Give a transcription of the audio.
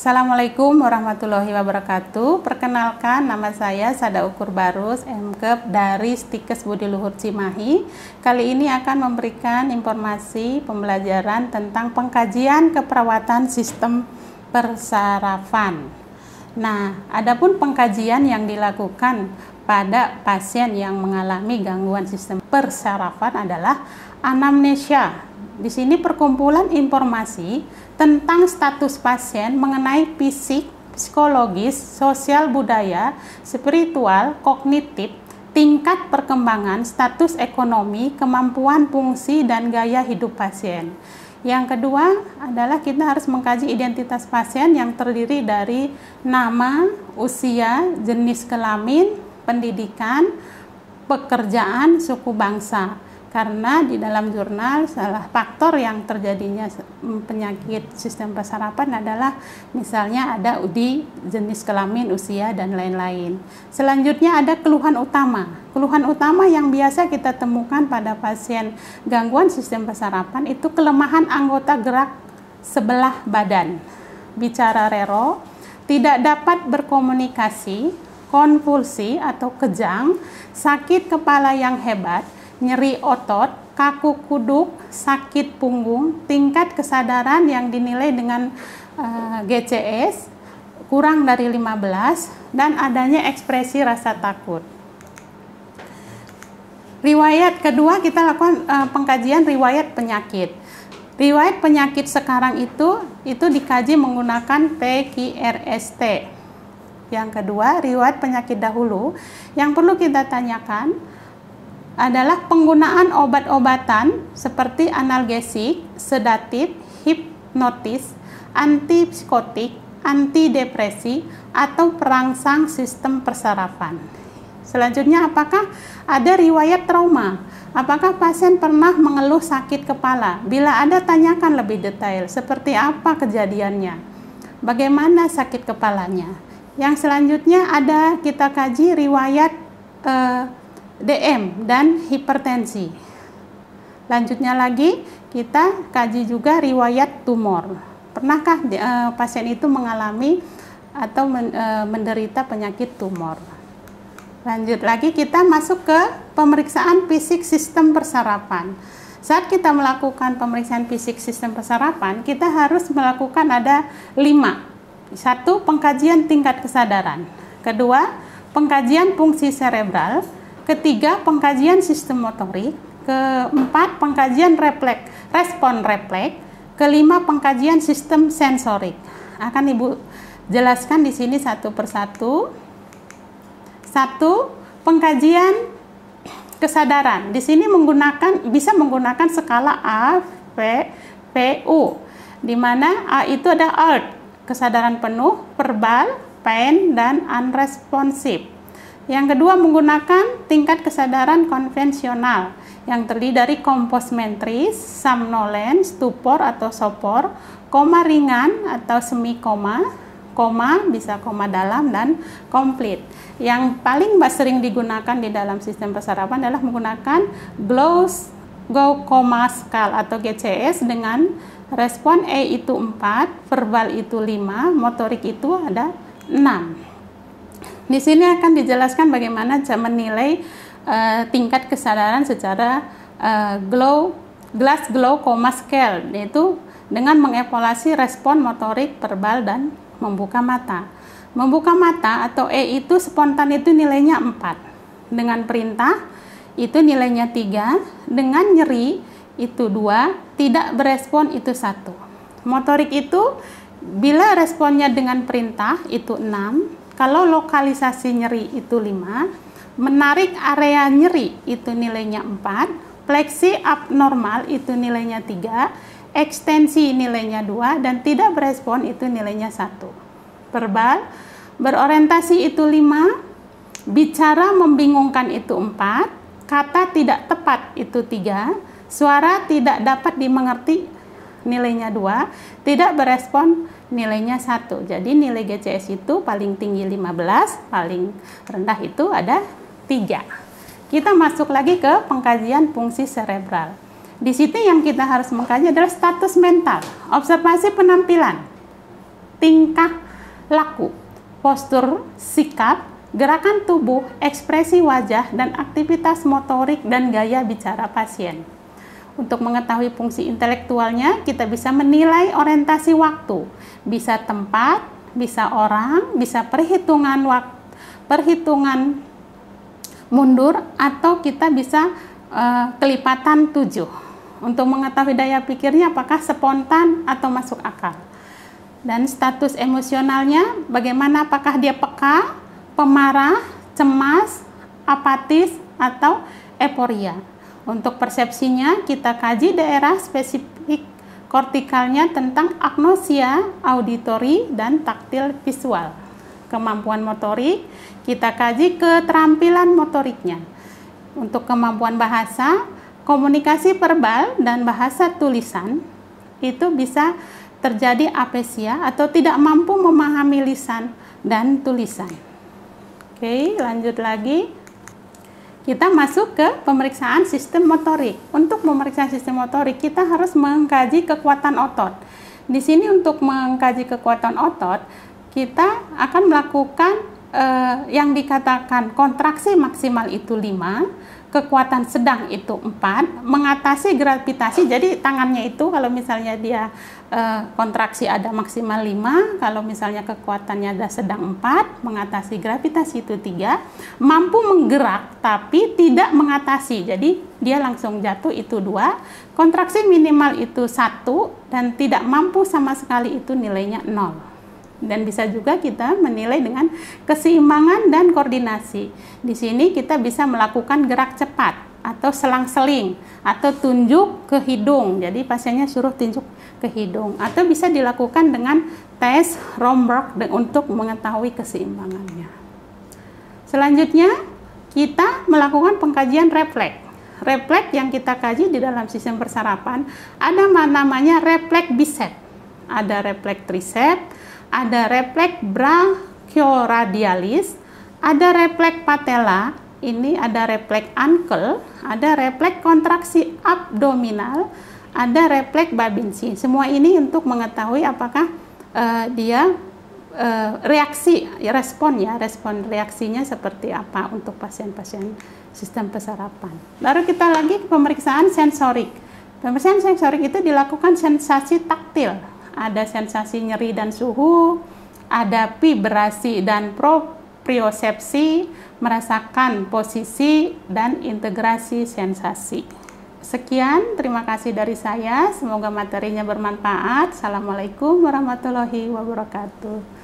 Assalamualaikum warahmatullahi wabarakatuh. Perkenalkan, nama saya Sada Ukur Barus, MKep dari Stikes Budi Luhur Cimahi. Kali ini akan memberikan informasi pembelajaran tentang pengkajian keperawatan sistem persarafan. Nah, adapun pengkajian yang dilakukan pada pasien yang mengalami gangguan sistem persarafan adalah anamnesia. Di sini perkumpulan informasi tentang status pasien mengenai fisik, psikologis, sosial budaya, spiritual, kognitif, tingkat perkembangan, status ekonomi, kemampuan fungsi, dan gaya hidup pasien. Yang kedua adalah kita harus mengkaji identitas pasien yang terdiri dari nama, usia, jenis kelamin, pendidikan, pekerjaan, suku bangsa. Karena di dalam jurnal salah faktor yang terjadinya penyakit sistem persarafan adalah misalnya ada di jenis kelamin, usia, dan lain-lain. Selanjutnya ada keluhan utama. Keluhan utama yang biasa kita temukan pada pasien gangguan sistem persarafan itu kelemahan anggota gerak sebelah badan, bicara rero, tidak dapat berkomunikasi, konvulsi atau kejang, sakit kepala yang hebat, nyeri otot, kaku kuduk, sakit punggung, tingkat kesadaran yang dinilai dengan GCS kurang dari 15, dan adanya ekspresi rasa takut. Riwayat kedua, kita lakukan pengkajian riwayat penyakit. Riwayat penyakit sekarang itu dikaji menggunakan PQRST. Yang kedua, riwayat penyakit dahulu yang perlu kita tanyakan adalah penggunaan obat-obatan seperti analgesik, sedatif, hipnotis, antipsikotik, antidepresi, atau perangsang sistem persarafan. Selanjutnya, apakah ada riwayat trauma? Apakah pasien pernah mengeluh sakit kepala? Bila ada, tanyakan lebih detail, seperti apa kejadiannya, bagaimana sakit kepalanya. Yang selanjutnya ada kita kaji riwayat DM dan hipertensi. Lanjutnya lagi kita kaji juga riwayat tumor. Pernahkah pasien itu mengalami atau menderita penyakit tumor? Lanjut lagi kita masuk ke pemeriksaan fisik sistem persarafan. Saat kita melakukan pemeriksaan fisik sistem persarafan, kita harus melakukan ada 5. 1. Pengkajian tingkat kesadaran. Kedua, pengkajian fungsi cerebral. Ketiga, pengkajian sistem motorik. Keempat, pengkajian respon refleks. Kelima, pengkajian sistem sensorik. Akan Ibu jelaskan di sini satu persatu. 1. Pengkajian kesadaran. Di sini bisa menggunakan skala A, P, P, U. Di mana A itu ada alert, kesadaran penuh, verbal, pain, dan unresponsive. Yang kedua, menggunakan tingkat kesadaran konvensional yang terdiri dari kompos mentris, somnolens, stupor atau sopor, koma ringan atau semi koma, bisa koma dalam, dan komplit. Yang paling sering digunakan di dalam sistem persarafan adalah menggunakan Glasgow Coma Scale atau GCS dengan respon E itu 4, verbal itu 5, motorik itu ada 6. Di sini akan dijelaskan bagaimana cara menilai tingkat kesadaran secara Glasgow Coma Scale, yaitu dengan mengevaluasi respon motorik, verbal, dan membuka mata. Membuka mata atau E itu spontan itu nilainya 4. Dengan perintah itu nilainya 3. Dengan nyeri itu 2. Tidak berespon itu 1. Motorik itu bila responnya dengan perintah itu 6. Kalau lokalisasi nyeri itu 5, menarik area nyeri itu nilainya 4, fleksi abnormal itu nilainya 3, ekstensi nilainya 2, dan tidak berespon itu nilainya 1. Verbal, berorientasi itu 5, bicara membingungkan itu 4, kata tidak tepat itu 3, suara tidak dapat dimengerti nilainya 2, tidak berespon nilainya 1. Jadi nilai GCS itu paling tinggi 15, paling rendah itu ada 3. Kita masuk lagi ke pengkajian fungsi cerebral. Di situ yang kita harus mengkaji adalah status mental, observasi penampilan. tingkah laku, postur, sikap, gerakan tubuh, ekspresi wajah, dan aktivitas motorik dan gaya bicara pasien. Untuk mengetahui fungsi intelektualnya, kita bisa menilai orientasi waktu, bisa tempat, bisa orang, bisa perhitungan mundur, atau kita bisa kelipatan 7. Untuk mengetahui daya pikirnya apakah spontan atau masuk akal. Dan status emosionalnya bagaimana, apakah dia peka, pemarah, cemas, apatis, atau euforia. Untuk persepsinya kita kaji daerah spesifik kortikalnya tentang agnosia, auditori, dan taktil visual. Kemampuan motorik, kita kaji keterampilan motoriknya. Untuk kemampuan bahasa, komunikasi verbal dan bahasa tulisan, itu bisa terjadi apesia atau tidak mampu memahami lisan dan tulisan. Oke, lanjut lagi. Kita masuk ke pemeriksaan sistem motorik. Untuk memeriksa sistem motorik, kita harus mengkaji kekuatan otot. Di sini untuk mengkaji kekuatan otot, kita akan melakukan yang dikatakan kontraksi maksimal itu 5, kekuatan sedang itu 4, mengatasi gravitasi. Jadi tangannya itu kalau misalnya dia kontraksi ada maksimal 5, kalau misalnya kekuatannya ada sedang 4, mengatasi gravitasi itu 3, mampu menggerak tapi tidak mengatasi, jadi dia langsung jatuh itu 2, kontraksi minimal itu 1, dan tidak mampu sama sekali itu nilainya 0. Dan bisa juga kita menilai dengan keseimbangan dan koordinasi. Di sini kita bisa melakukan gerak cepat atau selang-seling atau tunjuk ke hidung. Jadi pasiennya suruh tunjuk ke hidung, atau bisa dilakukan dengan tes Romberg untuk mengetahui keseimbangannya. Selanjutnya kita melakukan pengkajian refleks. Refleks yang kita kaji di dalam sistem persarapan ada namanya refleks bicep, ada refleks triceps, ada refleks brachioradialis, ada refleks patella, ini ada refleks ankle, ada refleks kontraksi abdominal, ada refleks Babinski. Semua ini untuk mengetahui apakah dia respon reaksinya seperti apa untuk pasien-pasien sistem persarapan. Lalu kita lagi pemeriksaan sensorik. Pemeriksaan sensorik itu dilakukan sensasi taktil. Ada sensasi nyeri dan suhu, ada vibrasi dan propriosepsi, merasakan posisi dan integrasi sensasi. Sekian, terima kasih dari saya. Semoga materinya bermanfaat. Assalamualaikum warahmatullahi wabarakatuh.